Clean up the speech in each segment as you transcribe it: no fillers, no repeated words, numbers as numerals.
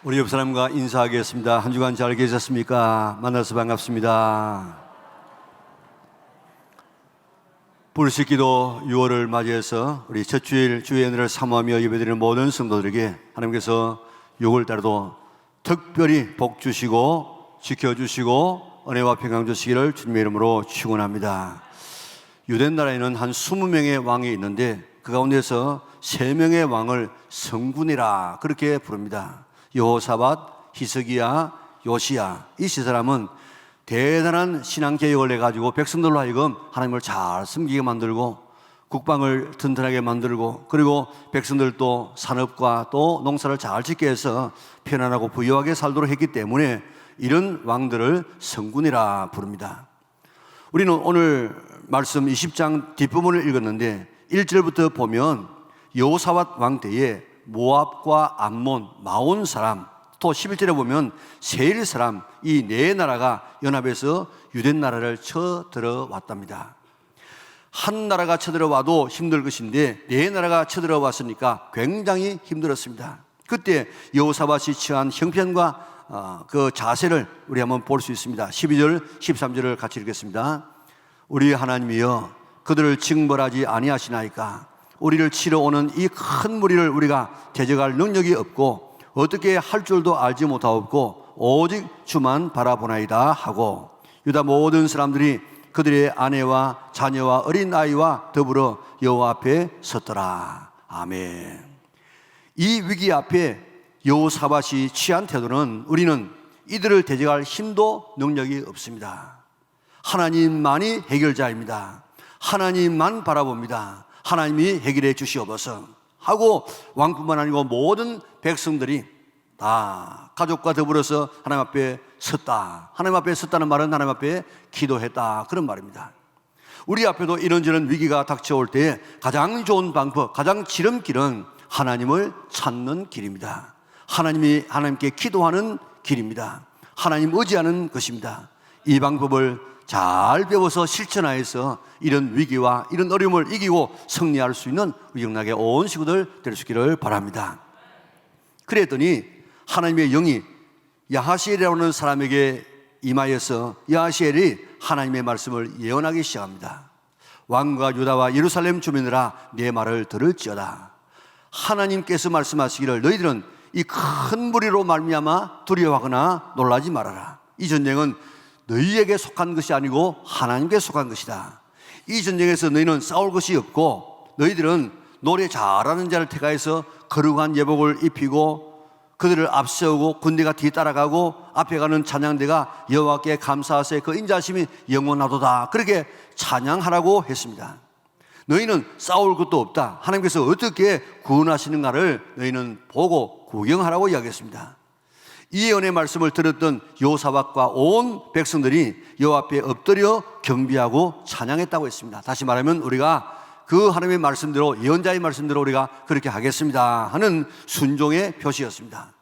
우리 옆 사람과 인사하겠습니다. 한 주간 잘 계셨습니까? 만나서 반갑습니다. 불식기도 6월을 맞이해서 우리 첫 주일 주의 은혜를 사모하며 예배드리는 모든 성도들에게 하나님께서 6월달에도 특별히 복 주시고 지켜주시고 은혜와 평강 주시기를 주님의 이름으로 축원합니다. 유대 나라에는 한 20명의 왕이 있는데 그 가운데서 3명의 왕을 성군이라 그렇게 부릅니다. 여호사밧, 히스기야, 요시야. 이 세 사람은 대단한 신앙개혁을 해가지고 백성들로 하여금 하나님을 잘 섬기게 만들고 국방을 튼튼하게 만들고 그리고 백성들도 산업과 또 농사를 잘 짓게 해서 편안하고 부유하게 살도록 했기 때문에 이런 왕들을 성군이라 부릅니다. 우리는 오늘 말씀 20장 뒷부분을 읽었는데 1절부터 보면 여호사밧 왕 때에 모압과 암몬, 마온 사람, 또 11절에 보면 세일 사람, 이 네 나라가 연합해서 유대 나라를 쳐들어왔답니다. 한 나라가 쳐들어와도 힘들 것인데 네 나라가 쳐들어왔으니까 굉장히 힘들었습니다. 그때 여호사밧이 취한 형편과 그 자세를 우리 한번 볼 수 있습니다. 12절, 13절을 같이 읽겠습니다. 우리 하나님이여 그들을 징벌하지 아니하시나이까. 우리를 치러 오는 이 큰 무리를 우리가 대적할 능력이 없고 어떻게 할 줄도 알지 못하옵고 오직 주만 바라보나이다 하고 유다 모든 사람들이 그들의 아내와 자녀와 어린 아이와 더불어 여호와 앞에 섰더라. 아멘. 이 위기 앞에 여호사밧이 취한 태도는 우리는 이들을 대적할 힘도 능력이 없습니다. 하나님만이 해결자입니다. 하나님만 바라봅니다. 하나님이 해결해 주시옵소서 하고 왕뿐만 아니고 모든 백성들이 다 가족과 더불어서 하나님 앞에 섰다. 하나님 앞에 섰다는 말은 하나님 앞에 기도했다 그런 말입니다. 우리 앞에도 이런저런 위기가 닥쳐올 때 가장 좋은 방법, 가장 지름길은 하나님을 찾는 길입니다. 하나님께 기도하는 길입니다. 하나님 의지하는 것입니다. 이 방법을 잘 배워서 실천하여서 이런 위기와 이런 어려움을 이기고 승리할 수 있는 우리 영락의 온 식구들 될 수 있기를 바랍니다. 그랬더니 하나님의 영이 야하시엘이라는 사람에게 임하여서 야하시엘이 하나님의 말씀을 예언하기 시작합니다. 왕과 유다와 예루살렘 주민들아 내 말을 들을지어다. 하나님께서 말씀하시기를 너희들은 이 큰 무리로 말미암아 두려워하거나 놀라지 말아라. 이 전쟁은 너희에게 속한 것이 아니고 하나님께 속한 것이다. 이 전쟁에서 너희는 싸울 것이 없고 너희들은 노래 잘하는 자를 택하여서 거룩한 예복을 입히고 그들을 앞세우고 군대가 뒤따라가고 앞에 가는 찬양대가 여호와께 감사하세 그 인자하심이 영원하도다. 그렇게 찬양하라고 했습니다. 너희는 싸울 것도 없다. 하나님께서 어떻게 구원하시는가를 너희는 보고 구경하라고 이야기했습니다. 이 예언의 말씀을 들었던 여호사밧과 온 백성들이 여호와 앞에 엎드려 경배하고 찬양했다고 했습니다. 다시 말하면 우리가 그 하나님의 말씀대로 예언자의 말씀대로 우리가 그렇게 하겠습니다 하는 순종의 표시였습니다.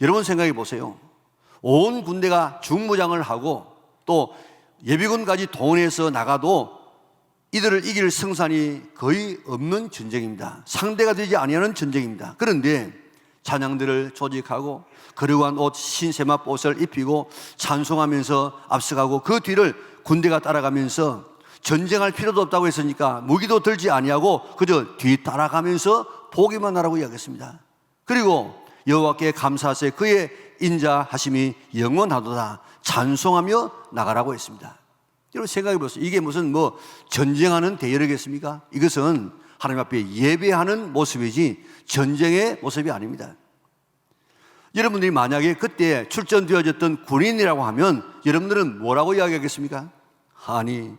여러분 생각해 보세요. 온 군대가 중무장을 하고 또 예비군까지 동원해서 나가도 이들을 이길 승산이 거의 없는 전쟁입니다. 상대가 되지 아니하는 전쟁입니다. 그런데 찬양들을 조직하고 거룩한 옷 신세마 옷을 입히고 찬송하면서 앞서가고 그 뒤를 군대가 따라가면서 전쟁할 필요도 없다고 했으니까 무기도 들지 아니하고 그저 뒤 따라가면서 보기만 하라고 이야기했습니다. 그리고 여호와께 감사하세 그의 인자하심이 영원하도다 찬송하며 나가라고 했습니다. 여러분 생각해 보세요. 이게 무슨 전쟁하는 대열이겠습니까? 이것은 하나님 앞에 예배하는 모습이지 전쟁의 모습이 아닙니다. 여러분들이 만약에 그때 출전되어졌던 군인이라고 하면 여러분들은 뭐라고 이야기하겠습니까? 아니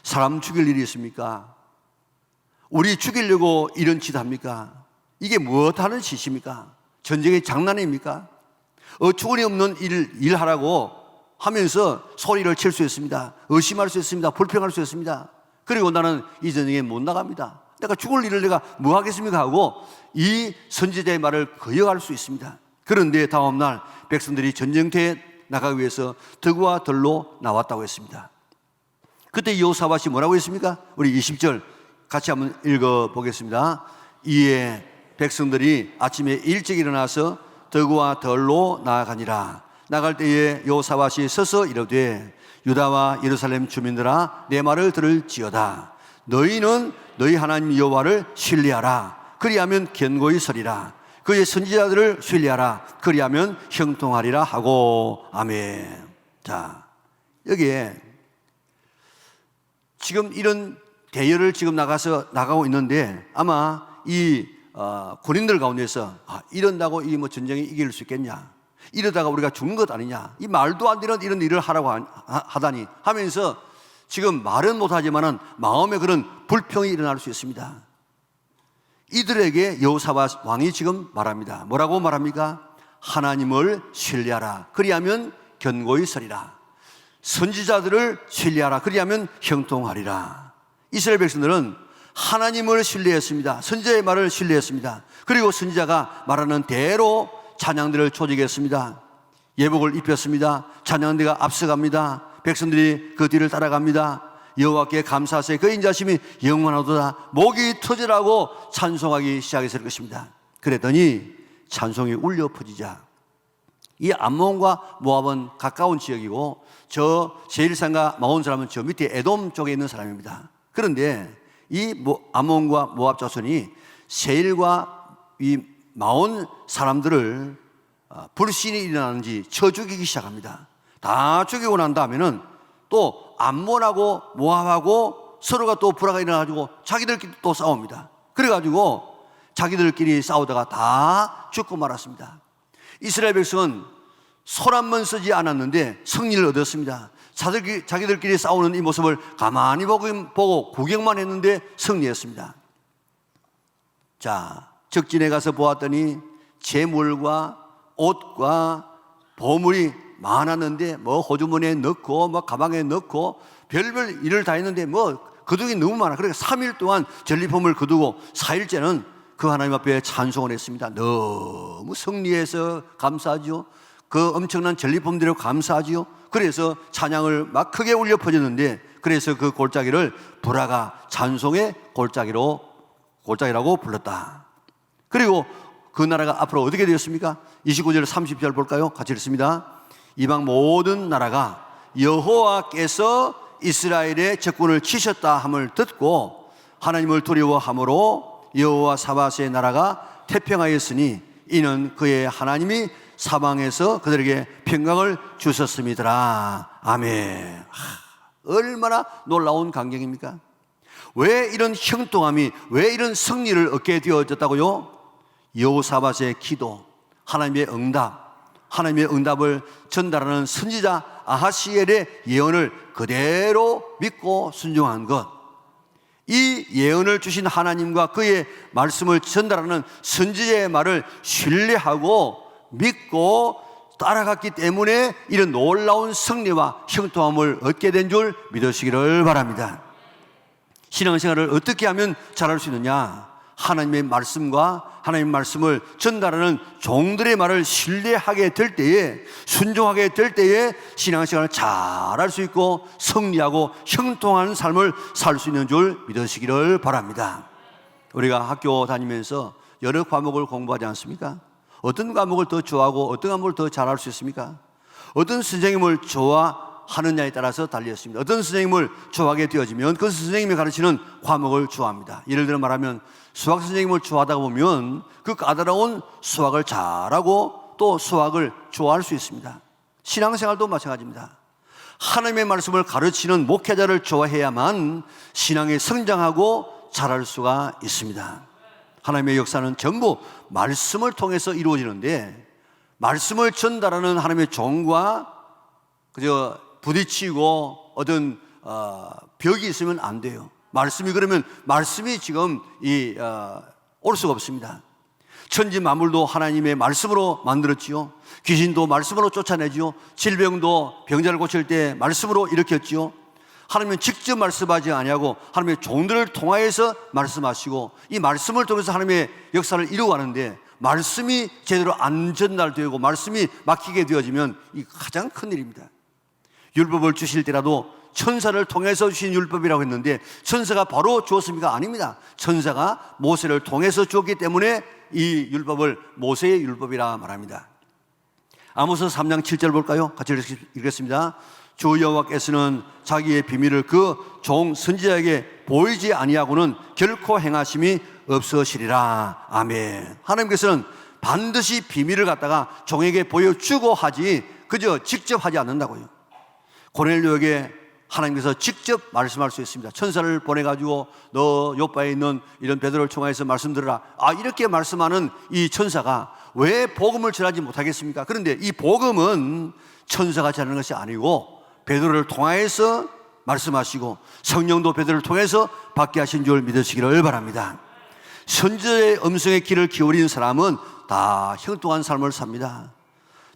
사람 죽일 일이 있습니까? 우리 죽이려고 이런 짓 합니까? 이게 무엇하는 짓입니까? 전쟁의 장난입니까? 어처구니 없는 일하라고 하면서 소리를 칠 수 있습니다. 의심할 수 있습니다. 불평할 수 있습니다. 그리고 나는 이 전쟁에 못 나갑니다. 내가 죽을 일을 내가 뭐 하겠습니까? 하고 이 선지자의 말을 거역할 수 있습니다. 그런데 다음날 백성들이 전쟁터에 나가기 위해서 덕과 덜로 나왔다고 했습니다. 그때 여호사밧이 뭐라고 했습니까? 우리 20절 같이 한번 읽어보겠습니다. 이에 백성들이 아침에 일찍 일어나서 더구와 덜로 나아가니라. 나갈 때에 여호사밧이 서서 이르되 유다와 예루살렘 주민들아 내 말을 들을지어다. 너희는 너희 하나님 여호와를 신뢰하라. 그리하면 견고히 서리라. 그의 선지자들을 신뢰하라. 그리하면 형통하리라 하고. 아멘. 자, 여기에 지금 이런 대열을 지금 나가고 있는데 아마 이 군인들 가운데서 이런다고 이 뭐 전쟁에 이길 수 있겠냐, 이러다가 우리가 죽는 것 아니냐, 이 말도 안 되는 이런 일을 하라고 하다니 하면서 지금 말은 못하지만은 마음에 그런 불평이 일어날 수 있습니다. 이들에게 여호사밧 왕이 지금 말합니다. 뭐라고 말합니까? 하나님을 신뢰하라. 그리하면 견고히 서리라. 선지자들을 신뢰하라. 그리하면 형통하리라. 이스라엘 백성들은 하나님을 신뢰했습니다. 선지자의 말을 신뢰했습니다. 그리고 선지자가 말하는 대로 찬양들을 조직했습니다. 예복을 입혔습니다. 찬양대가 앞서갑니다. 백성들이 그 뒤를 따라갑니다. 여호와께 감사하세 그 인자심이 영원하도다. 목이 터지라고 찬송하기 시작했을 것입니다. 그랬더니 찬송이 울려 퍼지자 이 암몬과 모압은 가까운 지역이고 저 세일산과 마온 사람은 저 밑에 에돔 쪽에 있는 사람입니다. 그런데 이 암몬과 모압 자손이 세일과 이 마온 사람들을 불신이 일어나는지 쳐 죽이기 시작합니다. 다 죽이고 난 다음에는 또 암몬하고 모압하고 서로가 또 불화가 일어나가지고 자기들끼리 또 싸웁니다. 그래가지고 자기들끼리 싸우다가 다 죽고 말았습니다. 이스라엘 백성은 손 한 번 쓰지 않았는데 승리를 얻었습니다. 자기들끼리 싸우는 이 모습을 가만히 보고 구경만 했는데 승리했습니다. 자, 적진에 가서 보았더니 재물과 옷과 보물이 많았는데 뭐 호주머니에 넣고 뭐 가방에 넣고 별별 일을 다 했는데 뭐 거두기 너무 많아. 그러니까 3일 동안 전리품을 거두고 4일째는 그 하나님 앞에 찬송을 했습니다. 너무 승리해서 감사하죠. 그 엄청난 전리품들에 감사하지요. 그래서 찬양을 막 크게 울려 퍼졌는데 그래서 그 골짜기를 브라가 찬송의 골짜기라고 불렀다. 그리고 그 나라가 앞으로 어떻게 되었습니까? 29절 30절 볼까요? 같이 읽습니다. 이방 모든 나라가 여호와께서 이스라엘의 적군을 치셨다 함을 듣고 하나님을 두려워함으로 여호와 사밧의 나라가 태평하였으니 이는 그의 하나님이 사방에서 그들에게 평강을 주셨음이더라. 아멘. 얼마나 놀라운 광경입니까? 왜 이런 형통함이, 왜 이런 승리를 얻게 되어졌다고요? 여호사밧의 기도, 하나님의 응답을 전달하는 선지자 아하시엘의 예언을 그대로 믿고 순종한 것, 이 예언을 주신 하나님과 그의 말씀을 전달하는 선지자의 말을 신뢰하고 믿고 따라갔기 때문에 이런 놀라운 승리와 형통함을 얻게 된 줄 믿으시기를 바랍니다. 신앙생활을 어떻게 하면 잘할 수 있느냐? 하나님의 말씀과 하나님의 말씀을 전달하는 종들의 말을 신뢰하게 될 때에, 순종하게 될 때에 신앙생활을 잘할 수 있고 승리하고 형통한 삶을 살 수 있는 줄 믿으시기를 바랍니다. 우리가 학교 다니면서 여러 과목을 공부하지 않습니까? 어떤 과목을 더 좋아하고 어떤 과목을 더 잘할 수 있습니까? 어떤 선생님을 좋아하느냐에 따라서 달렸습니다. 어떤 선생님을 좋아하게 되어지면 그 선생님이 가르치는 과목을 좋아합니다. 예를 들어 말하면 수학 선생님을 좋아하다 보면 그 까다로운 수학을 잘하고 또 수학을 좋아할 수 있습니다. 신앙생활도 마찬가지입니다. 하나님의 말씀을 가르치는 목회자를 좋아해야만 신앙에 성장하고 자랄 수가 있습니다. 하나님의 역사는 전부 말씀을 통해서 이루어지는데 말씀을 전달하는 하나님의 종과 그저 부딪히고 어떤 벽이 있으면 안 돼요. 말씀이 그러면 말씀이 지금 올 수가 없습니다. 천지 만물도 하나님의 말씀으로 만들었지요. 귀신도 말씀으로 쫓아내지요. 질병도 병자를 고칠 때 말씀으로 일으켰지요. 하나님은 직접 말씀하지 아니하고 하나님의 종들을 통하여서 말씀하시고 이 말씀을 통해서 하나님의 역사를 이루어가는데 말씀이 제대로 안 전달되고 말씀이 막히게 되어지면 이 가장 큰 일입니다. 율법을 주실 때라도 천사를 통해서 주신 율법이라고 했는데 천사가 바로 주었습니까? 아닙니다. 천사가 모세를 통해서 주었기 때문에 이 율법을 모세의 율법이라 말합니다. 아모스 3장 7절 볼까요? 같이 읽겠습니다. 주 여호와께서는 자기의 비밀을 그 종 선지자에게 보이지 아니하고는 결코 행하심이 없으시리라. 아멘. 하나님께서는 반드시 비밀을 갖다가 종에게 보여주고 하지 그저 직접 하지 않는다고요. 고넬료에게 하나님께서 직접 말씀할 수 있습니다. 천사를 보내가지고 너 요바에 있는 이런 베드로를 총하여서 말씀 들으라. 이렇게 말씀하는 이 천사가 왜 복음을 전하지 못하겠습니까? 그런데 이 복음은 천사가 전하는 것이 아니고 베드로를 통하여서 말씀하시고 성령도 베드로를 통해서 받게 하신 줄 믿으시기를 바랍니다. 선지자의 음성의 귀를 기울인 사람은 다 형통한 삶을 삽니다.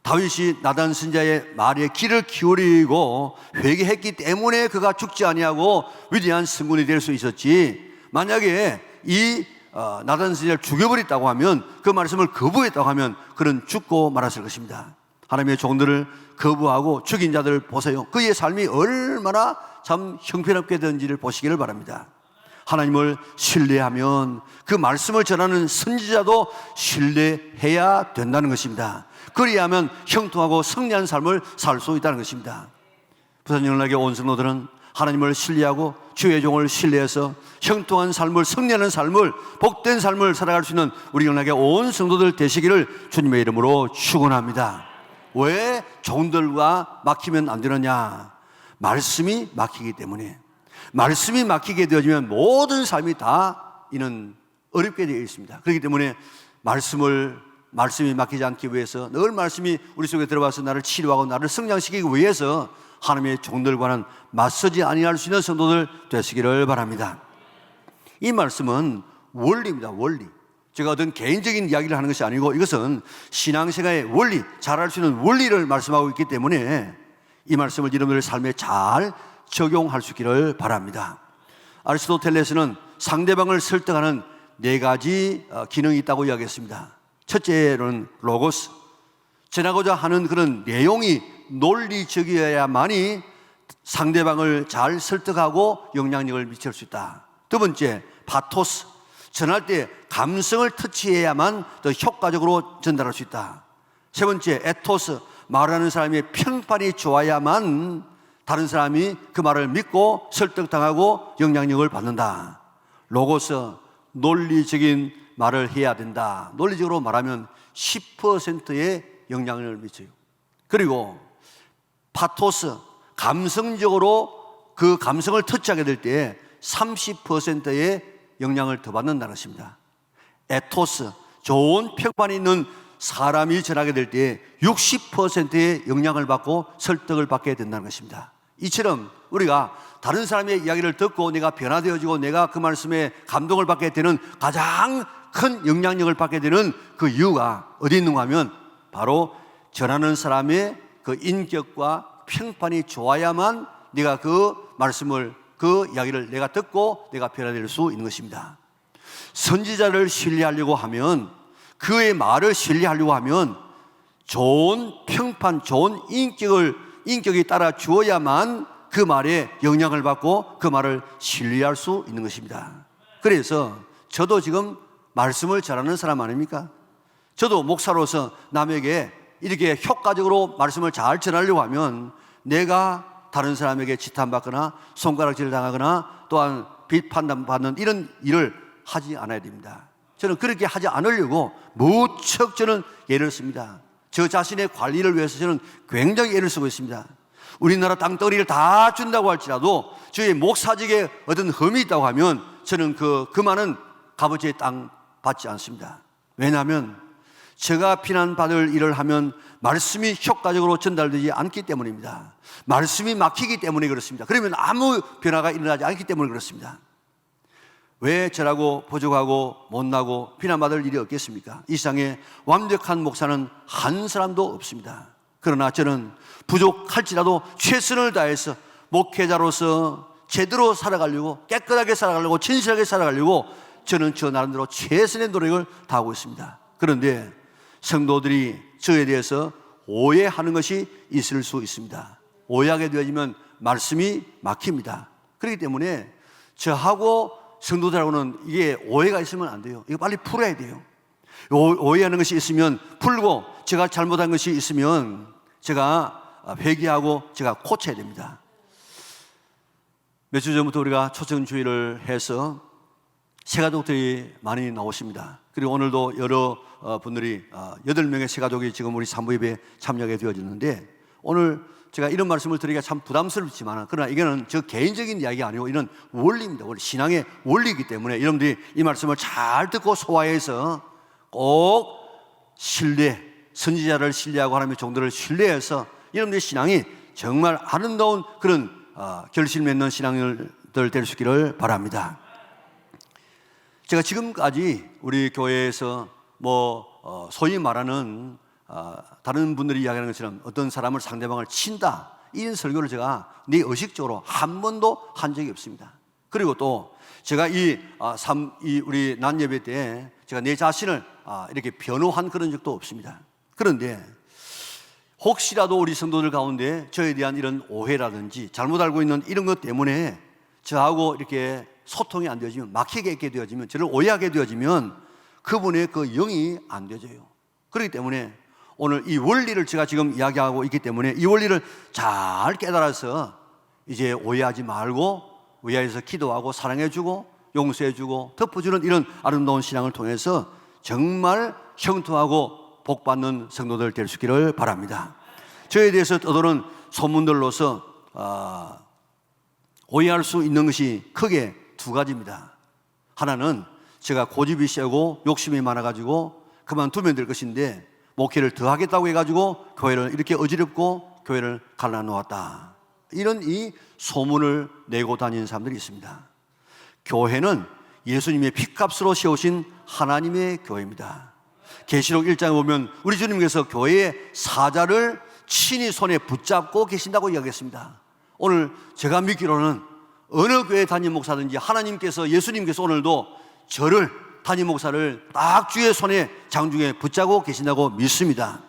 다윗이 나단 선지자의 말에 귀를 기울이고 회개했기 때문에 그가 죽지 아니하고 위대한 성군이 될 수 있었지, 만약에 이 나단 선지자를 죽여버렸다고 하면, 그 말씀을 거부했다고 하면 그는 죽고 말았을 것입니다. 하나님의 종들을 거부하고 죽인 자들을 보세요. 그의 삶이 얼마나 참 형편없게 되는지를 보시기를 바랍니다. 하나님을 신뢰하면 그 말씀을 전하는 선지자도 신뢰해야 된다는 것입니다. 그리하면 형통하고 승리한 삶을 살 수 있다는 것입니다. 부산영락의 온 성도들은 하나님을 신뢰하고 주의 종을 신뢰해서 형통한 삶을, 승리하는 삶을, 복된 삶을 살아갈 수 있는 우리 영락의 온 성도들 되시기를 주님의 이름으로 축원합니다. 왜 종들과 막히면 안 되느냐? 말씀이 막히기 때문에. 말씀이 막히게 되어지면 모든 삶이 다 이는 어렵게 되어 있습니다. 그렇기 때문에 말씀이 막히지 않기 위해서 늘 말씀이 우리 속에 들어와서 나를 치료하고 나를 성장시키기 위해서 하나님의 종들과는 맞서지 아니할 수 있는 성도들 되시기를 바랍니다. 이 말씀은 원리입니다. 원리. 제가 어떤 개인적인 이야기를 하는 것이 아니고 이것은 신앙생활의 원리, 잘할 수 있는 원리를 말씀하고 있기 때문에 이 말씀을 여러분들의 삶에 잘 적용할 수 있기를 바랍니다. 아리스토텔레스는 상대방을 설득하는 4가지 기능이 있다고 이야기했습니다. 첫째로는 로고스, 전하고자 하는 그런 내용이 논리적이어야만이 상대방을 잘 설득하고 영향력을 미칠 수 있다. 두 번째, 파토스, 전할 때 감성을 터치해야만 더 효과적으로 전달할 수 있다. 세 번째, 에토스, 말하는 사람의 평판이 좋아야만 다른 사람이 그 말을 믿고 설득당하고 영향력을 받는다. 로고스, 논리적인 말을 해야 된다. 논리적으로 말하면 10%의 영향력을 미쳐요. 그리고 파토스, 감성적으로 그 감성을 터치하게 될 때 30%의 영향을 더 받는다는 것입니다. 에토스, 좋은 평판이 있는 사람이 전하게 될 때 60%의 영향을 받고 설득을 받게 된다는 것입니다. 이처럼 우리가 다른 사람의 이야기를 듣고 내가 변화되어지고 내가 그 말씀에 감동을 받게 되는 가장 큰 영향력을 받게 되는 그 이유가 어디 있는가 하면 바로 전하는 사람의 그 인격과 평판이 좋아야만 내가 그 말씀을, 그 이야기를 내가 듣고 내가 변화될 수 있는 것입니다. 선지자를 신뢰하려고 하면, 그의 말을 신뢰하려고 하면 좋은 평판, 좋은 인격이 따라 주어야만 그 말에 영향을 받고 그 말을 신뢰할 수 있는 것입니다. 그래서 저도 지금 말씀을 전하는 사람 아닙니까? 저도 목사로서 남에게 이렇게 효과적으로 말씀을 잘 전하려고 하면 내가 다른 사람에게 지탄받거나 손가락질 당하거나 또한 비판받는 이런 일을 하지 않아야 됩니다. 저는 그렇게 하지 않으려고 무척 저는 애를 씁니다. 저 자신의 관리를 위해서 저는 굉장히 애를 쓰고 있습니다. 우리나라 땅덩어리를 다 준다고 할지라도 저의 목사직에 어떤 흠이 있다고 하면 저는 그만은 값어치의 땅 받지 않습니다. 왜냐하면 제가 비난받을 일을 하면 말씀이 효과적으로 전달되지 않기 때문입니다. 말씀이 막히기 때문에 그렇습니다. 그러면 아무 변화가 일어나지 않기 때문에 그렇습니다. 왜 저라고 부족하고 못나고 비난받을 일이 없겠습니까? 이 세상에 완벽한 목사는 한 사람도 없습니다. 그러나 저는 부족할지라도 최선을 다해서 목회자로서 제대로 살아가려고, 깨끗하게 살아가려고, 진실하게 살아가려고 저는 저 나름대로 최선의 노력을 다하고 있습니다. 그런데 성도들이 저에 대해서 오해하는 것이 있을 수 있습니다. 오해하게 되어지면 말씀이 막힙니다. 그렇기 때문에 저하고 성도들하고는 이게 오해가 있으면 안 돼요. 이거 빨리 풀어야 돼요. 오해하는 것이 있으면 풀고, 제가 잘못한 것이 있으면 제가 회개하고 제가 고쳐야 됩니다. 며칠 전부터 우리가 초청주의를 해서 새가족들이 많이 나오십니다. 그리고 오늘도 여러 분들이 8명의 새가족이 지금 우리 산부예배에 참여하게 되어졌는데, 오늘 제가 이런 말씀을 드리기가 참 부담스럽지만, 그러나 이거는 저 개인적인 이야기가 아니고 이런 원리입니다. 원래 신앙의 원리이기 때문에 여러분들이 이 말씀을 잘 듣고 소화해서 꼭 신뢰, 선지자를 신뢰하고 하나님의 종들을 신뢰해서 여러분들의 신앙이 정말 아름다운 그런 결실 맺는 신앙들 될 수 있기를 바랍니다. 제가 지금까지 우리 교회에서 소위 말하는 다른 분들이 이야기하는 것처럼 어떤 사람을 상대방을 친다, 이런 설교를 제가 의식적으로 한 번도 한 적이 없습니다. 그리고 또 제가 우리 낮 예배 때 제가 내 자신을 이렇게 변호한 그런 적도 없습니다. 그런데 혹시라도 우리 성도들 가운데 저에 대한 이런 오해라든지 잘못 알고 있는 이런 것 때문에 저하고 이렇게 소통이 안 되어지면, 막히게 있게 되어지면, 저를 오해하게 되어지면 그분의 그 영이 안 되져요. 그렇기 때문에 오늘 이 원리를 제가 지금 이야기하고 있기 때문에 이 원리를 잘 깨달아서 이제 오해하지 말고 위하여서 기도하고 사랑해주고 용서해주고 덮어주는 이런 아름다운 신앙을 통해서 정말 형통하고 복받는 성도들 될 수 있기를 바랍니다. 저에 대해서 떠도는 소문들로서 오해할 수 있는 것이 크게 두 가지입니다. 하나는 제가 고집이 세고 욕심이 많아가지고 그만두면 될 것인데 목회를 더 하겠다고 해가지고 교회를 이렇게 어지럽고 교회를 갈라놓았다, 이런 이 소문을 내고 다니는 사람들이 있습니다. 교회는 예수님의 피값으로 세우신 하나님의 교회입니다. 계시록 1장에 보면 우리 주님께서 교회의 사자를 친히 손에 붙잡고 계신다고 이야기했습니다. 오늘 제가 믿기로는 어느 교회 담임 목사든지 하나님께서, 예수님께서 오늘도 저를, 담임 목사를 딱 주의 손에 장중에 붙잡고 계신다고 믿습니다.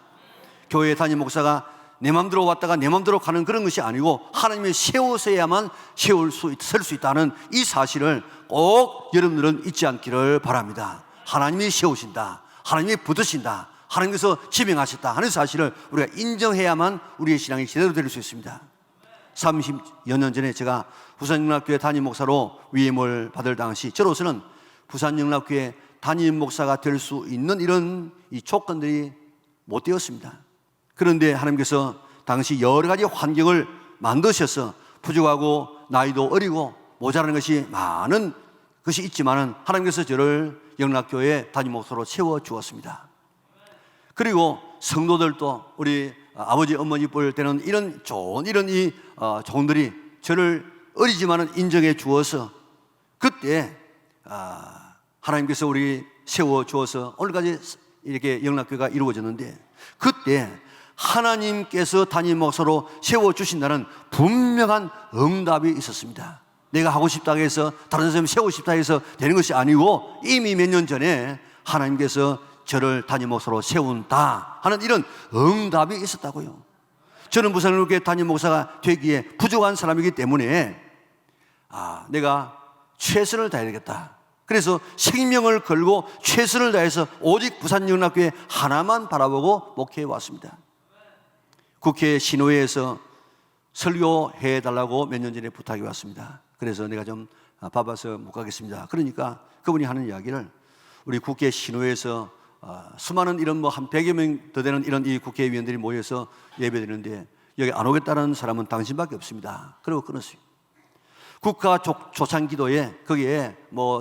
교회 담임 목사가 내 마음대로 왔다가 내 마음대로 가는 그런 것이 아니고 하나님이 세우셔야만 설 수 있다는 이 사실을 꼭 여러분들은 잊지 않기를 바랍니다. 하나님이 세우신다, 하나님이 붙으신다, 하나님께서 지명하셨다 하는 사실을 우리가 인정해야만 우리의 신앙이 제대로 될 수 있습니다. 30여 년 전에 제가 부산영락교회 담임 목사로 위임을 받을 당시 저로서는 부산영락교회 담임 목사가 될 수 있는 이런 이 조건들이 못 되었습니다. 그런데 하나님께서 당시 여러 가지 환경을 만드셔서 부족하고 나이도 어리고 모자라는 것이 많은 것이 있지만은 하나님께서 저를 영락교회 담임 목사로 세워 주었습니다. 그리고 성도들도 우리 아버지 어머니 볼 때는 이런 좋은 이 종들이 저를 어리지만은 인정해 주어서 그때 하나님께서 우리 세워 주어서 오늘까지 이렇게 영락교회가 이루어졌는데, 그때 하나님께서 담임 목사로 세워 주신다는 분명한 응답이 있었습니다. 내가 하고 싶다고 해서 다른 사람 세우고 싶다 해서 되는 것이 아니고 이미 몇 년 전에 하나님께서 저를 담임 목사로 세운다 하는 이런 응답이 있었다고요. 저는 부산영락교회 담임 목사가 되기에 부족한 사람이기 때문에 내가 최선을 다해야 되겠다. 그래서 생명을 걸고 최선을 다해서 오직 부산영락교회 하나만 바라보고 목회해 왔습니다. 국회 신호회에서 설교해 달라고 몇 년 전에 부탁이 왔습니다. 그래서 내가 좀 바빠서 못 가겠습니다. 그러니까 그분이 하는 이야기를, 우리 국회 신호회에서 수많은 이런 한 100여 명 더 되는 이런 이 국회의원들이 모여서 예배드리는데 여기 안 오겠다는 사람은 당신밖에 없습니다. 그리고 끊었어요. 국가 조찬 기도에 거기에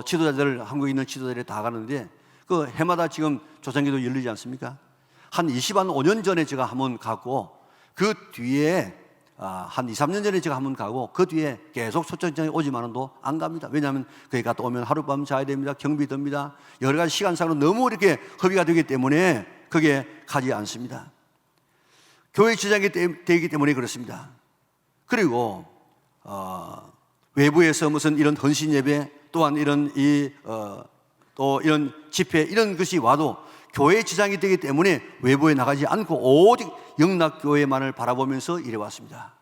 지도자들, 한국에 있는 지도자들이 다 가는데 그 해마다 지금 조찬 기도 열리지 않습니까? 한 25년 전에 제가 한번 가고 그 뒤에 한 2, 3년 전에 제가 한번 가고 그 뒤에 계속 초청장에 오지만도 안 갑니다. 왜냐하면 거기 갔다 오면 하룻밤 자야 됩니다. 경비 듭니다. 여러 가지 시간상으로 너무 이렇게 허비가 되기 때문에 거기에 가지 않습니다. 교회 지장이 되기 때문에 그렇습니다. 그리고 외부에서 무슨 이런 헌신 예배 또한 이런 또 이런 집회 이런 것이 와도 교회 지장이 되기 때문에 외부에 나가지 않고 오직 영락교회만을 바라보면서 일해왔습니다.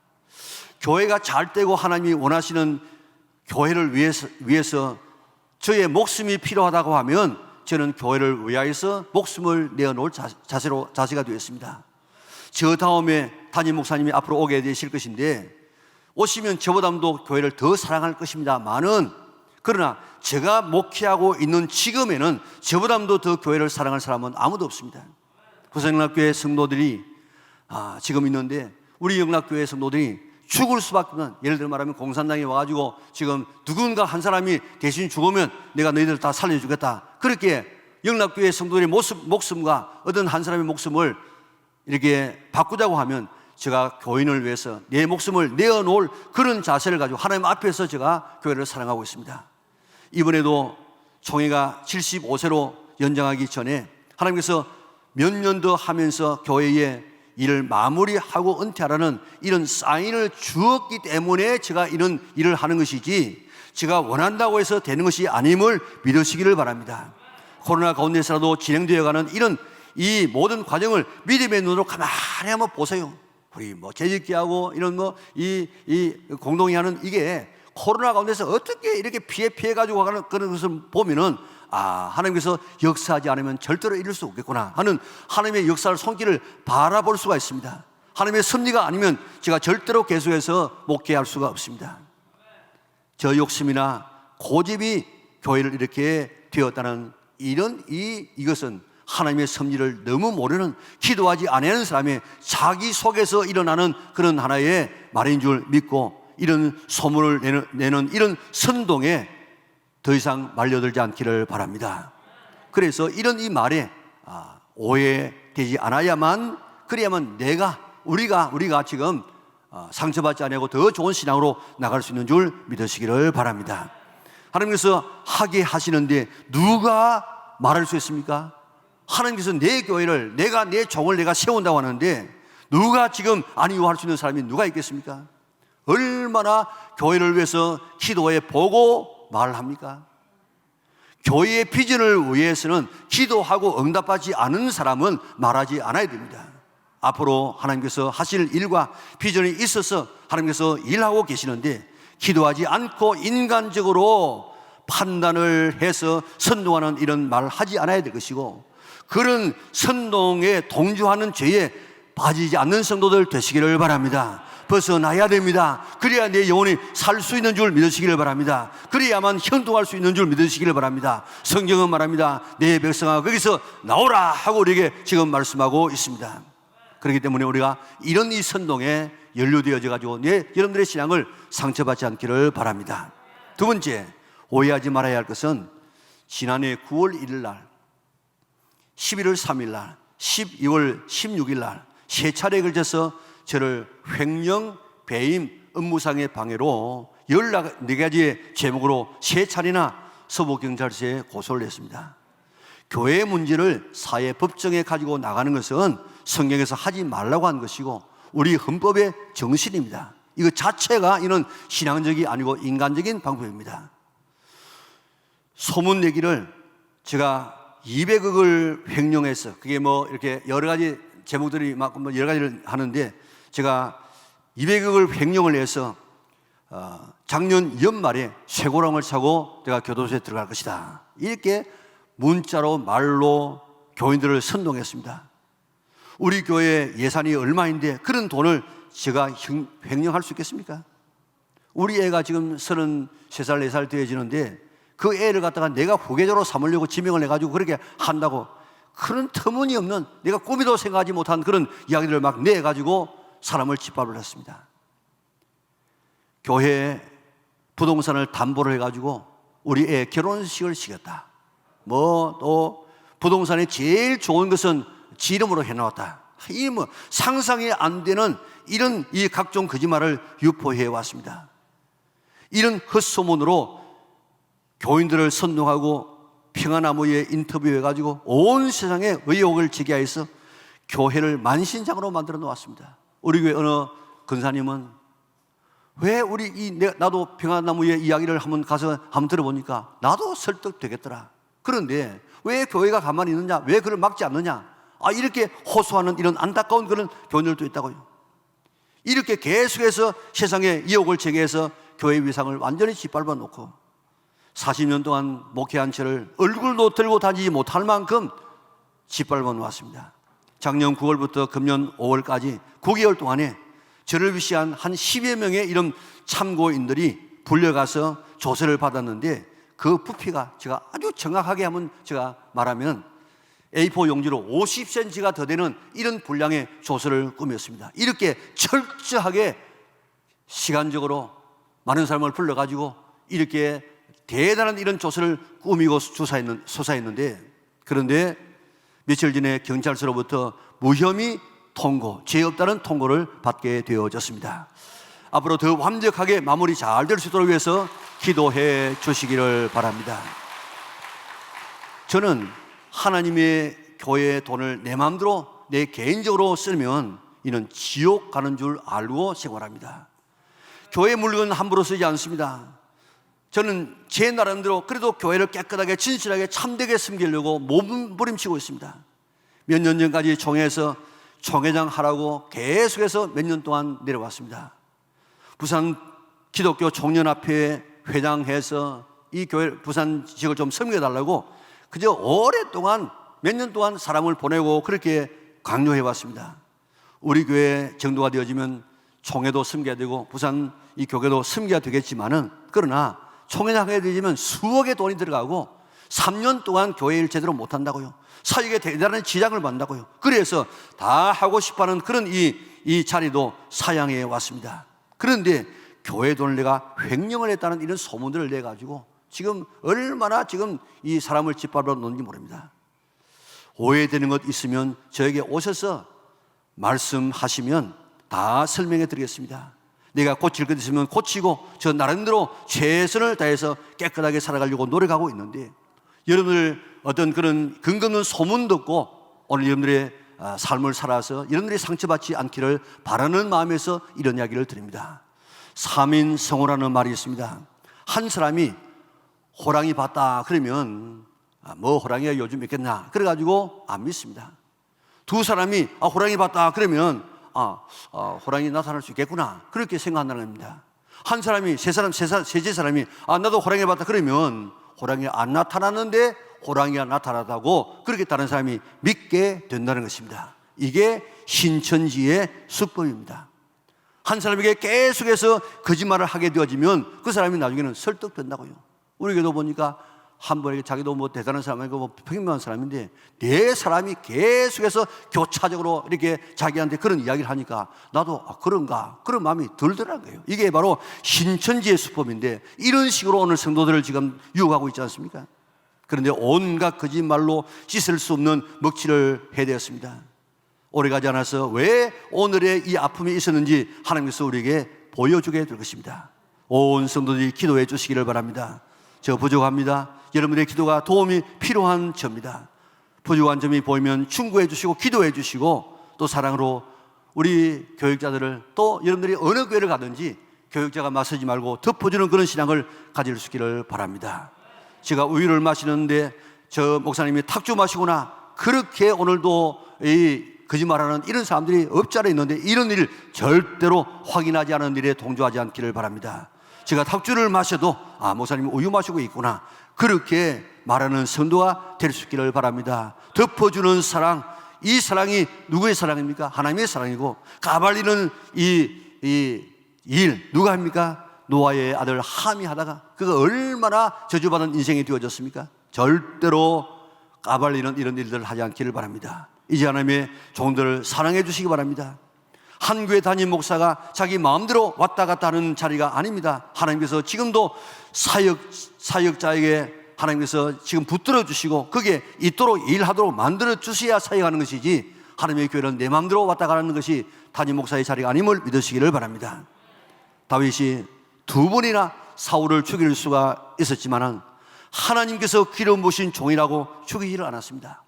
교회가 잘 되고 하나님이 원하시는 교회를 위해서 저의 목숨이 필요하다고 하면 저는 교회를 위하여서 목숨을 내어놓을 자세가 되었습니다. 저 다음에 담임 목사님이 앞으로 오게 되실 것인데 오시면 저보다도 교회를 더 사랑할 것입니다만은, 그러나 제가 목회하고 있는 지금에는 저보다도 더 교회를 사랑할 사람은 아무도 없습니다. 부산영락교회 성도들이 지금 있는데, 우리 영락교회 성도들이 죽을 수밖에 없는, 예를 들어 말하면 공산당이 와가지고 지금 누군가 한 사람이 대신 죽으면 내가 너희들 다 살려주겠다, 그렇게 영락교회 성도들의 목숨과 어떤 한 사람의 목숨을 이렇게 바꾸자고 하면 제가 교인을 위해서 내 목숨을 내어놓을 그런 자세를 가지고 하나님 앞에서 제가 교회를 사랑하고 있습니다. 이번에도 총회가 75세로 연장하기 전에 하나님께서 몇 년 더 하면서 교회의 일을 마무리하고 은퇴하라는 이런 사인을 주었기 때문에 제가 이런 일을 하는 것이지, 제가 원한다고 해서 되는 것이 아님을 믿으시기를 바랍니다. 코로나 가운데서라도 진행되어가는 이 모든 과정을 믿음의 눈으로 가만히 한번 보세요. 우리 재직기하고 이런 이 공동이 하는 이게 코로나 가운데서 어떻게 이렇게 피해가지고 가는 그런 것을 보면은, 하나님께서 역사하지 않으면 절대로 이룰 수 없겠구나 하는 하나님의 역사를 손길을 바라볼 수가 있습니다. 하나님의 섭리가 아니면 제가 절대로 계속해서 목회할 수가 없습니다. 저 욕심이나 고집이 교회를 이렇게 되었다는 이것은 하나님의 섭리를 너무 모르는, 기도하지 않는 사람의 자기 속에서 일어나는 그런 하나의 말인 줄 믿고, 이런 소문을 내는 이런 선동에 더 이상 말려들지 않기를 바랍니다. 그래서 이 말에 오해되지 않아야만, 그래야만 우리가 지금 상처받지 않고 더 좋은 신앙으로 나갈 수 있는 줄 믿으시기를 바랍니다. 하나님께서 하게 하시는데 누가 말할 수 있습니까? 하나님께서 내 교회를, 내 종을 내가 세운다고 하는데 누가 지금 아니요 할 수 있는 사람이 누가 있겠습니까? 얼마나 교회를 위해서 기도해 보고 말합니까? 교회의 비전을 위해서는 기도하고 응답하지 않은 사람은 말하지 않아야 됩니다. 앞으로 하나님께서 하실 일과 비전이 있어서 하나님께서 일하고 계시는데, 기도하지 않고 인간적으로 판단을 해서 선동하는 이런 말을 하지 않아야 될 것이고, 그런 선동에 동조하는 죄에 빠지지 않는 성도들 되시기를 바랍니다. 벗어나야 됩니다. 그래야 내 영혼이 살 수 있는 줄 믿으시기를 바랍니다. 그래야만 형통할 수 있는 줄 믿으시기를 바랍니다. 성경은 말합니다. 내 백성아 거기서 나오라 하고 우리에게 지금 말씀하고 있습니다. 그렇기 때문에 우리가 이런 이 선동에 연루되어져 가지고 여러분들의 신앙을 상처받지 않기를 바랍니다. 두 번째, 오해하지 말아야 할 것은 지난해 9월 1일 날, 11월 3일 날, 12월 16일 날 세 차례에 걸쳐서 저를 횡령, 배임, 업무상의 방해로 14가지의 제목으로 세 차례나 서부경찰서에 고소를 했습니다. 교회의 문제를 사회법정에 가지고 나가는 것은 성경에서 하지 말라고 한 것이고 우리 헌법의 정신입니다. 이거 자체가 이런 신앙적이 아니고 인간적인 방법입니다. 소문 내기를 제가 200억을 횡령해서, 그게 이렇게 여러 가지 제목들이 막 여러 가지를 하는데, 제가 200억을 횡령을 해서 작년 연말에 쇠고랑을 차고 내가 교도소에 들어갈 것이다, 이렇게 문자로 말로 교인들을 선동했습니다. 우리 교회 예산이 얼마인데 그런 돈을 제가 횡령할 수 있겠습니까? 우리 애가 지금 33살, 4살 되어지는데 그 애를 갖다가 내가 후계자로 삼으려고 지명을 해가지고 그렇게 한다고, 그런 터무니없는, 내가 꿈에도 생각하지 못한 그런 이야기들을 막 내가지고 사람을 짓밟으려 했습니다. 교회에 부동산을 담보를 해가지고 우리 애 결혼식을 시켰다. 또 부동산에 제일 좋은 것은 지 이름으로 해놓았다. 이 상상이 안 되는 이런 이 각종 거짓말을 유포해 왔습니다. 이런 헛소문으로 교인들을 선동하고 평화나무에 인터뷰해가지고 온 세상에 의혹을 제기하여서 교회를 만신장으로 만들어 놓았습니다. 우리 교회 어느 근사님은 왜 나도 평화나무의 이야기를 한번 들어보니까 나도 설득되겠더라. 그런데 왜 교회가 가만히 있느냐? 왜 그걸 막지 않느냐? 이렇게 호소하는 이런 안타까운 그런 교인들도 있다고요. 이렇게 계속해서 세상의 유혹을 제거해서 교회의 위상을 완전히 짓밟아 놓고 40년 동안 목회한 저를 얼굴도 들고 다니지 못할 만큼 짓밟아 놓았습니다. 작년 9월부터 금년 5월까지 9개월 동안에 저를 위시한 한 10여 명의 이런 참고인들이 불려가서 조사를 받았는데 그 부피가 제가 아주 정확하게 한번 제가 말하면 A4 용지로 50cm가 더 되는 이런 분량의 조서를 꾸몄습니다. 이렇게 철저하게 시간적으로 많은 사람을 불러가지고 이렇게 대단한 이런 조서를 꾸미고 조사했는데, 그런데 며칠 전에 경찰서로부터 무혐의 통고, 죄 없다는 통고를 받게 되어졌습니다. 앞으로 더 완벽하게 마무리 잘 될 수 있도록 위해서 기도해 주시기를 바랍니다. 저는 하나님의 교회의 돈을 내 마음대로 내 개인적으로 쓰면 이는 지옥 가는 줄 알고 생활합니다. 교회 물건 함부로 쓰지 않습니다. 저는 제 나름대로 그래도 교회를 깨끗하게 진실하게 참되게 섬기려고 몸부림치고 있습니다. 몇 년 전까지 총회에서 총회장 하라고 계속해서 몇 년 동안 내려왔습니다. 부산 기독교 총연합회 회장해서 이 교회 부산 지역을 좀 섬겨달라고 그저 오랫동안 몇 년 동안 사람을 보내고 그렇게 강요해 왔습니다. 우리 교회 정도가 되어지면 총회도 섬겨야 되고 부산 이 교회도 섬겨야 되겠지만은, 그러나 총회장에 되어지면 수억의 돈이 들어가고 3년 동안 교회 일 제대로 못한다고요. 사역에 대단한 지장을 받는다고요. 그래서 다 하고 싶어하는 그런 이 자리도 사양해 왔습니다. 그런데 교회 돈을 내가 횡령을 했다는 이런 소문들을 내가지고 지금 얼마나 지금 이 사람을 짓밟아 놓는지 모릅니다. 오해되는 것 있으면 저에게 오셔서 말씀하시면 다 설명해 드리겠습니다. 내가 고칠 것 있으면 고치고 저 나름대로 최선을 다해서 깨끗하게 살아가려고 노력하고 있는데, 여러분들 어떤 그런 근거 없는 소문 듣고 오늘 여러분들의 삶을 살아서 여러분들이 상처받지 않기를 바라는 마음에서 이런 이야기를 드립니다. 삼인성호라는 말이 있습니다. 한 사람이 호랑이 봤다 그러면 뭐 호랑이가 요즘 있겠나 그래가지고 안 믿습니다. 두 사람이 호랑이 봤다 그러면 호랑이 나타날 수 있겠구나 그렇게 생각한다는 겁니다. 한 사람이 세제 사람이 나도 호랑이 봤다 그러면 호랑이 안 나타났는데 호랑이가 나타나다고 그렇게 다른 사람이 믿게 된다는 것입니다. 이게 신천지의 수법입니다. 한 사람에게 계속해서 거짓말을 하게 되어지면 그 사람이 나중에는 설득된다고요. 우리 교도 보니까 한 분에게 자기도 뭐 대단한 사람이고 뭐 평범한 사람인데 내 사람이 계속해서 교차적으로 이렇게 자기한테 그런 이야기를 하니까 나도 그런가 그런 마음이 들더라고요. 이게 바로 신천지의 수법인데 이런 식으로 오늘 성도들을 지금 유혹하고 있지 않습니까? 그런데 온갖 거짓말로 씻을 수 없는 먹칠을 해야 되었습니다. 오래가지 않아서 왜 오늘의 이 아픔이 있었는지 하나님께서 우리에게 보여주게 될 것입니다. 온 성도들이 기도해 주시기를 바랍니다. 저 부족합니다. 여러분들의 기도가 도움이 필요한 점입니다. 부족한 점이 보이면 충고해 주시고 기도해 주시고 또 사랑으로 우리 교육자들을 또 여러분들이 어느 교회를 가든지 교육자가 맞서지 말고 덮어주는 그런 신앙을 가질 수 있기를 바랍니다. 제가 우유를 마시는데 저 목사님이 탁주 마시구나 그렇게 오늘도 이 거짓말하는 이런 사람들이 없지 않아 있는데 이런 일을 절대로 확인하지 않은 일에 동조하지 않기를 바랍니다. 제가 탁주를 마셔도 목사님이 우유 마시고 있구나 그렇게 말하는 성도가 될 수 있기를 바랍니다. 덮어주는 사랑, 이 사랑이 누구의 사랑입니까? 하나님의 사랑이고 까발리는 이 일 누가 합니까? 노아의 아들 함이 하다가 그가 얼마나 저주받은 인생이 되어졌습니까? 절대로 까발리는 이런 일들을 하지 않기를 바랍니다. 이제 하나님의 종들을 사랑해 주시기 바랍니다. 한 교회 담임 목사가 자기 마음대로 왔다 갔다 하는 자리가 아닙니다. 하나님께서 지금도 사역자에게 하나님께서 지금 붙들어 주시고 그게 있도록 일하도록 만들어 주셔야 사역하는 것이지 하나님의 교회는 내 마음대로 왔다 가는 것이 담임 목사의 자리가 아님을 믿으시기를 바랍니다. 다윗이 두 번이나 사울을 죽일 수가 있었지만은 하나님께서 기름 부으신 종이라고 죽이지를 않았습니다.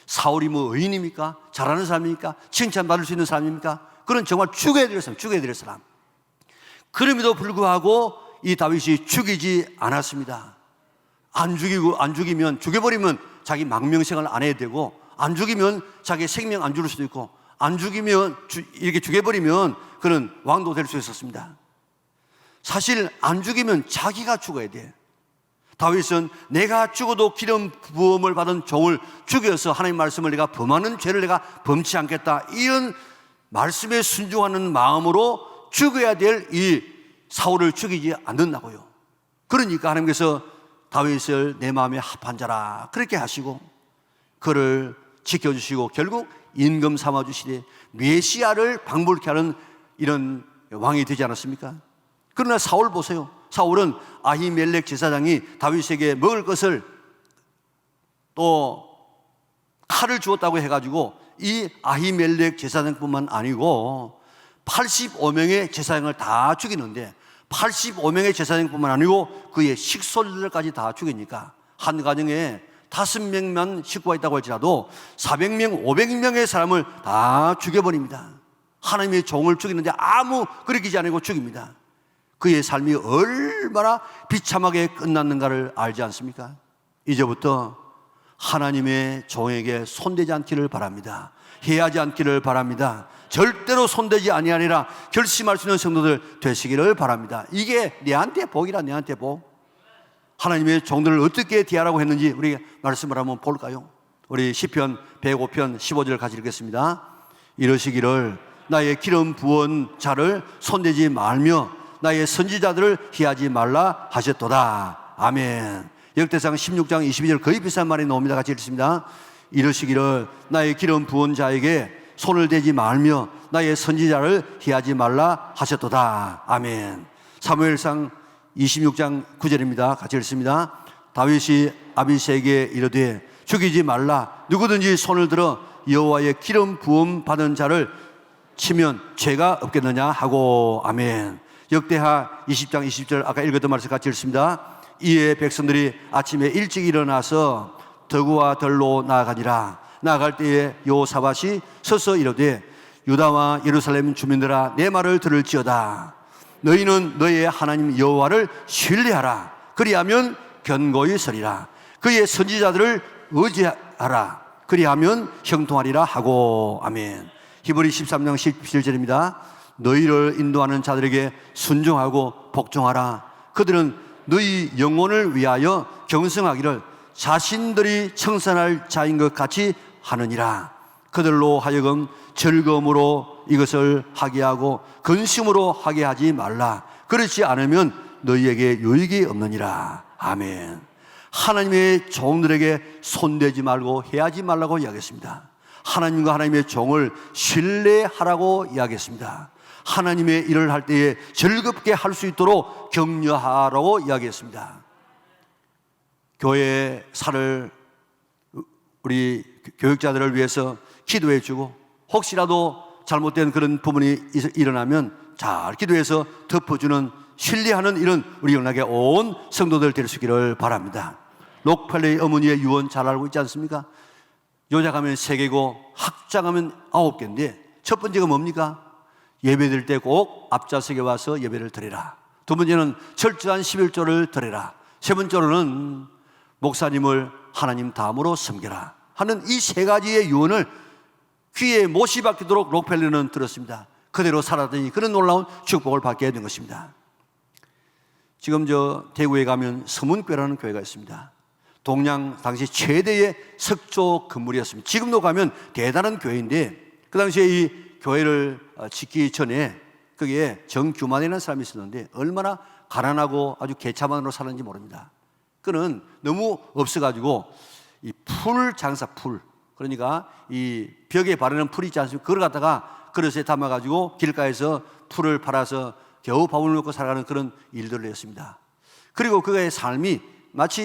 사울이 뭐 의인입니까? 잘하는 사람입니까? 칭찬받을 수 있는 사람입니까? 그런 정말 죽여야 될 사람, 죽여야 될 사람. 그럼에도 불구하고 이 다윗이 죽이지 않았습니다. 안 죽이면 죽여버리면 자기 망명생활 안 해야 되고 안 죽이면 자기 생명 안 줄 수도 있고 안 죽이면, 이렇게 죽여버리면 그는 왕도 될 수 있었습니다. 사실 안 죽이면 자기가 죽어야 돼. 다윗은 내가 죽어도 기름 부음을 받은 종을 죽여서 하나님 말씀을 내가 범하는 죄를 내가 범치 않겠다, 이런 말씀에 순종하는 마음으로 죽어야 될 이 사울을 죽이지 않는다고요. 그러니까 하나님께서 다윗을 내 마음에 합한 자라 그렇게 하시고 그를 지켜주시고 결국 임금 삼아주시되 메시아를 방불케 하는 이런 왕이 되지 않았습니까? 그러나 사울 보세요. 사울은 아히멜렉 제사장이 다윗에게 먹을 것을 또 칼을 주었다고 해가지고 이 아히멜렉 제사장뿐만 아니고 85명의 제사장을 다 죽이는데 85명의 제사장뿐만 아니고 그의 식솔들까지 다 죽이니까 한 가정에 5명만 식구가 있다고 할지라도 400명, 500명의 사람을 다 죽여버립니다. 하나님의 종을 죽이는데 아무 거리끼지 않고 죽입니다. 그의 삶이 얼마나 비참하게 끝났는가를 알지 않습니까? 이제부터 하나님의 종에게 손대지 않기를 바랍니다. 해하지 않기를 바랍니다. 절대로 손대지 아니하리라 결심할 수 있는 성도들 되시기를 바랍니다. 이게 내한테 복이라, 내한테 복. 하나님의 종들을 어떻게 대하라고 했는지 우리 말씀을 한번 볼까요? 우리 시편 105편 15절 같이 읽겠습니다. 이러시기를 나의 기름 부은 자를 손대지 말며 나의 선지자들을 희하지 말라 하셨도다. 아멘. 역대상 16장 22절 거의 비슷한 말이 나옵니다. 같이 읽습니다. 이러시기를 나의 기름 부은 자에게 손을 대지 말며 나의 선지자를 희하지 말라 하셨도다. 아멘. 사무엘상 26장 9절입니다. 같이 읽습니다. 다윗이 아비새에게 이르되 죽이지 말라. 누구든지 손을 들어 여호와의 기름 부음 받은 자를 치면 죄가 없겠느냐 하고. 아멘. 역대하 20장 20절 아까 읽었던 말씀 같이 읽습니다. 이에 백성들이 아침에 일찍 일어나서 더구와 들로 나아가니라. 나아갈 때에 여호사밧이 서서 이르되 유다와 예루살렘 주민들아 내 말을 들을지어다. 너희는 너희의 하나님 여호와를 신뢰하라. 그리하면 견고히 서리라. 그의 선지자들을 의지하라. 그리하면 형통하리라 하고. 아멘. 히브리 13장 17절입니다. 너희를 인도하는 자들에게 순종하고 복종하라. 그들은 너희 영혼을 위하여 경성하기를 자신들이 청산할 자인 것 같이 하느니라. 그들로 하여금 즐거움으로 이것을 하게 하고 근심으로 하게 하지 말라. 그렇지 않으면 너희에게 유익이 없느니라. 아멘. 하나님의 종들에게 손대지 말고 해하지 말라고 이야기했습니다. 하나님과 하나님의 종을 신뢰하라고 이야기했습니다. 하나님의 일을 할 때에 즐겁게 할 수 있도록 격려하라고 이야기했습니다. 교회 살을 우리 교육자들을 위해서 기도해 주고 혹시라도 잘못된 그런 부분이 일어나면 잘 기도해서 덮어주는 신뢰하는 이런 우리 영락에 온 성도들 될 수 있기를 바랍니다. 록펠레이 어머니의 유언 잘 알고 있지 않습니까? 요작하면 3개고 학장하면 9개인데 첫 번째가 뭡니까? 예배드릴 때 꼭 앞좌석에 와서 예배를 드리라. 두 번째는 철저한 11조를 드리라. 세 번째로는 목사님을 하나님 다음으로 섬겨라 하는 이 3가지의 유언을 귀에 못이 박히도록 록펠러는 들었습니다. 그대로 살았더니 그런 놀라운 축복을 받게 된 것입니다. 지금 대구에 가면 서문교회라는 교회가 있습니다. 동양 당시 최대의 석조 건물이었습니다. 지금도 가면 대단한 교회인데 그 당시에 이 교회를 짓기 전에 거기에 정규만이라는 사람이 있었는데 얼마나 가난하고 아주 개차반으로 살았는지 모릅니다. 그는 너무 없어가지고 이 풀 장사, 풀, 그러니까 이 벽에 바르는 풀이 있지 않습니까? 그걸 갖다가 그릇에 담아가지고 길가에서 풀을 팔아서 겨우 밥을 먹고 살아가는 그런 일들을 했습니다. 그리고 그의 삶이 마치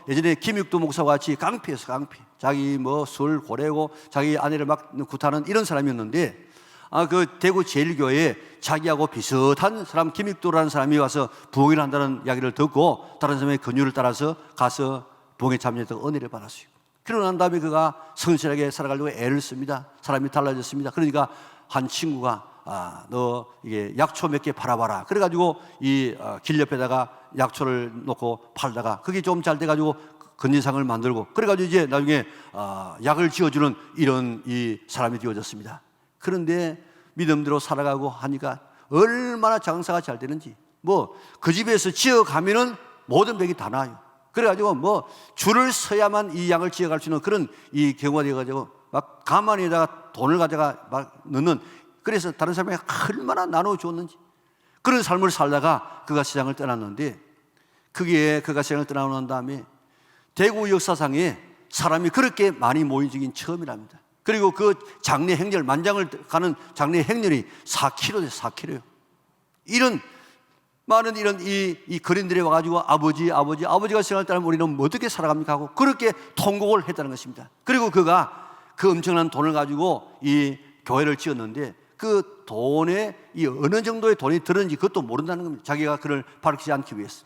예전에 김육도 목사와 같이 깡패였어, 깡패. 자기 술 고래고 자기 아내를 막 구타하는 이런 사람이었는데 그 대구 제일교회에 자기하고 비슷한 사람 김익도라는 사람이 와서 부흥을 한다는 이야기를 듣고 다른 사람의 권유를 따라서 가서 부흥에 참여해서 은혜를 받았어요. 그러고 난 다음에 그가 성실하게 살아가려고 애를 씁니다. 사람이 달라졌습니다. 그러니까 한 친구가 너 이게 약초 몇 개 팔아봐라. 그래가지고 이 길 옆에다가 약초를 놓고 팔다가 그게 좀 잘 돼가지고 건진상을 만들고 그래가지고 이제 나중에 약을 지어주는 이런 이 사람이 되어졌습니다. 그런데 믿음대로 살아가고 하니까 얼마나 장사가 잘 되는지, 뭐 그 집에서 지어가면은 모든 벽이 다 나와요. 그래가지고 뭐 줄을 서야만 이 양을 지어갈 수 있는 그런 이 경우가 돼가지고 막 가만히다가 돈을 가져가 막 넣는, 그래서 다른 사람이 얼마나 나눠 주었는지 그런 삶을 살다가 그가 세상을 떠났는데, 그가 세상을 떠나고 난 다음에 대구 역사상에 사람이 그렇게 많이 모인 적인 처음이랍니다. 그리고 그 장례 행렬, 만장을 가는 장례 행렬이 4km, 4km요. 이런 많은 이런 이 거린들이 와가지고 아버지가 세상을 떠나면 우리는 어떻게 살아갑니까 하고 그렇게 통곡을 했다는 것입니다. 그리고 그가 그 엄청난 돈을 가지고 이 교회를 지었는데 그 돈에 이 어느 정도의 돈이 들었는지 그것도 모른다는 겁니다. 자기가 그를 밝히지 않기 위해서.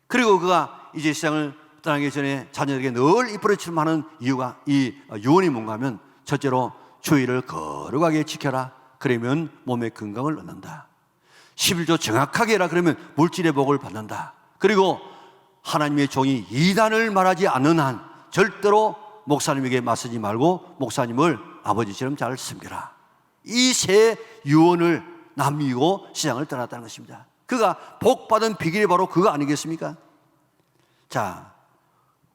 그리고 그가 이제 세상을 떠나기 전에 자녀에게 늘 이쁘러치름 하는 이유가, 이 유언이 뭔가 하면, 첫째로 주의를 거룩하게 지켜라. 그러면 몸의 건강을 얻는다. 11조 정확하게 해라. 그러면 물질의 복을 받는다. 그리고 하나님의 종이 이단을 말하지 않는 한 절대로 목사님에게 맞서지 말고 목사님을 아버지처럼 잘 섬겨라. 이 세 유언을 남기고 세상을 떠났다는 것입니다. 그가 복받은 비결이 바로 그거 아니겠습니까? 자,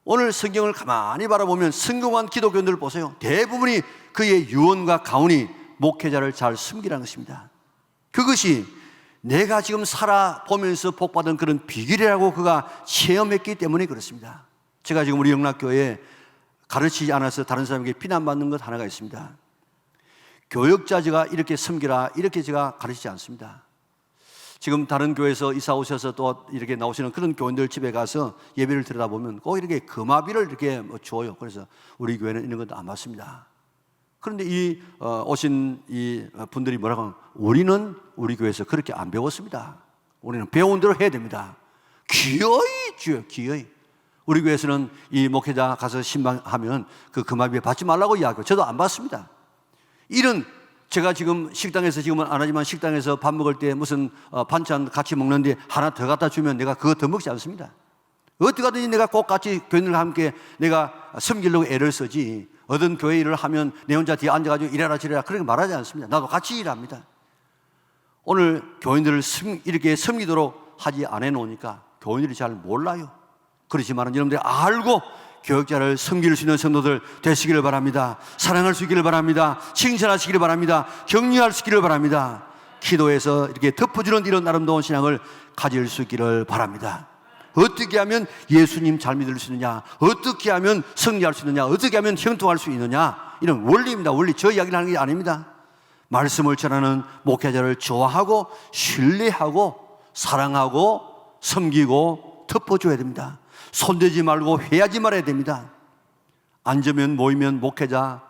오늘 성경을 가만히 바라보면 성공한 기독교인들을 보세요. 대부분이 그의 유언과 가훈이 목회자를 잘 섬기라는 것입니다. 그것이 내가 지금 살아보면서 복받은 그런 비결이라고 그가 체험했기 때문에 그렇습니다. 제가 지금 우리 영락교회에 가르치지 않아서 다른 사람에게 비난받는 것 하나가 있습니다. 교역자가 이렇게 섬기라, 이렇게 제가 가르치지 않습니다. 지금 다른 교회에서 이사 오셔서 또 이렇게 나오시는 그런 교인들 집에 가서 예배를 들여다보면 꼭 이렇게 금화비를 이렇게 줘요. 그래서 우리 교회는 이런 것도 안 받습니다. 그런데 이 오신 이 분들이 뭐라고 하면, 우리는 우리 교회에서 그렇게 안 배웠습니다. 우리는 배운 대로 해야 됩니다. 기어이 줘요, 기어이. 우리 교회에서는 이 목회자 가서 신방하면 그 금화비 받지 말라고 이야기해요. 저도 안 받습니다. 이런, 제가 지금 식당에서, 지금은 안 하지만 식당에서 밥 먹을 때 무슨 반찬 같이 먹는데 하나 더 갖다 주면 내가 그거 더 먹지 않습니다. 어떻게 하든지 내가 꼭 같이 교인들과 함께 내가 섬기려고 애를 쓰지, 어떤 교회 일을 하면 내 혼자 뒤에 앉아가지고 이래라 저래라 그렇게 말하지 않습니다. 나도 같이 일합니다. 오늘 교인들을 이렇게 섬기도록 하지 않아 놓으니까 교인들이 잘 몰라요. 그렇지만 여러분들이 알고 교역자를 섬길 수 있는 성도들 되시기를 바랍니다. 사랑할 수 있기를 바랍니다. 칭찬하시기를 바랍니다. 격려할 수 있기를 바랍니다. 기도해서 이렇게 덮어주는 이런 아름다운 신앙을 가질 수 있기를 바랍니다. 어떻게 하면 예수님 잘 믿을 수 있느냐, 어떻게 하면 승리할 수 있느냐, 어떻게 하면 형통할 수 있느냐, 이런 원리입니다. 원리. 저 이야기를 하는 게 아닙니다. 말씀을 전하는 목회자를 좋아하고 신뢰하고 사랑하고 섬기고 덮어줘야 됩니다. 손대지 말고 회하지 말아야 됩니다. 앉으면 모이면 목회자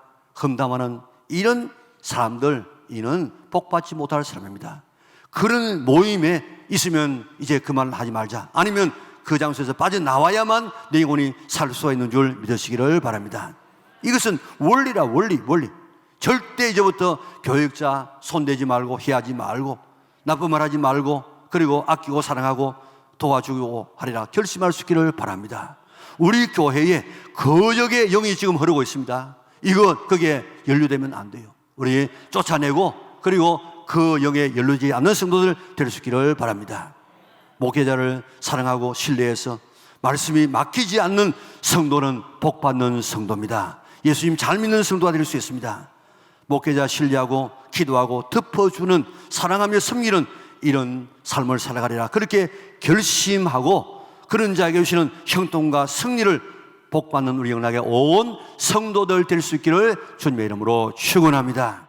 험담하는 이런 사람들, 이는 복받지 못할 사람입니다. 그런 모임에 있으면 이제 그만을 하지 말자. 아니면 그 장소에서 빠져나와야만 내 영혼이 살 수가 있는 줄 믿으시기를 바랍니다. 이것은 원리라, 원리. 절대 이제부터 교역자 손대지 말고 회하지 말고 나쁜 말 하지 말고, 그리고 아끼고 사랑하고 도와주고 하리라 결심할 수 있기를 바랍니다. 우리 교회에 거역의 영이 지금 흐르고 있습니다. 그게 연루되면 안 돼요. 우리 쫓아내고, 그리고 그 영에 연루되지 않는 성도들 될 수 있기를 바랍니다. 목회자를 사랑하고 신뢰해서 말씀이 막히지 않는 성도는 복받는 성도입니다. 예수님 잘 믿는 성도가 될 수 있습니다. 목회자 신뢰하고 기도하고 덮어주는, 사랑하며 섬기는 이런 삶을 살아가리라 그렇게 결심하고, 그런 자에게 주시는 형통과 승리를 복받는 우리 영락의 온 성도들 될 수 있기를 주님의 이름으로 축원합니다.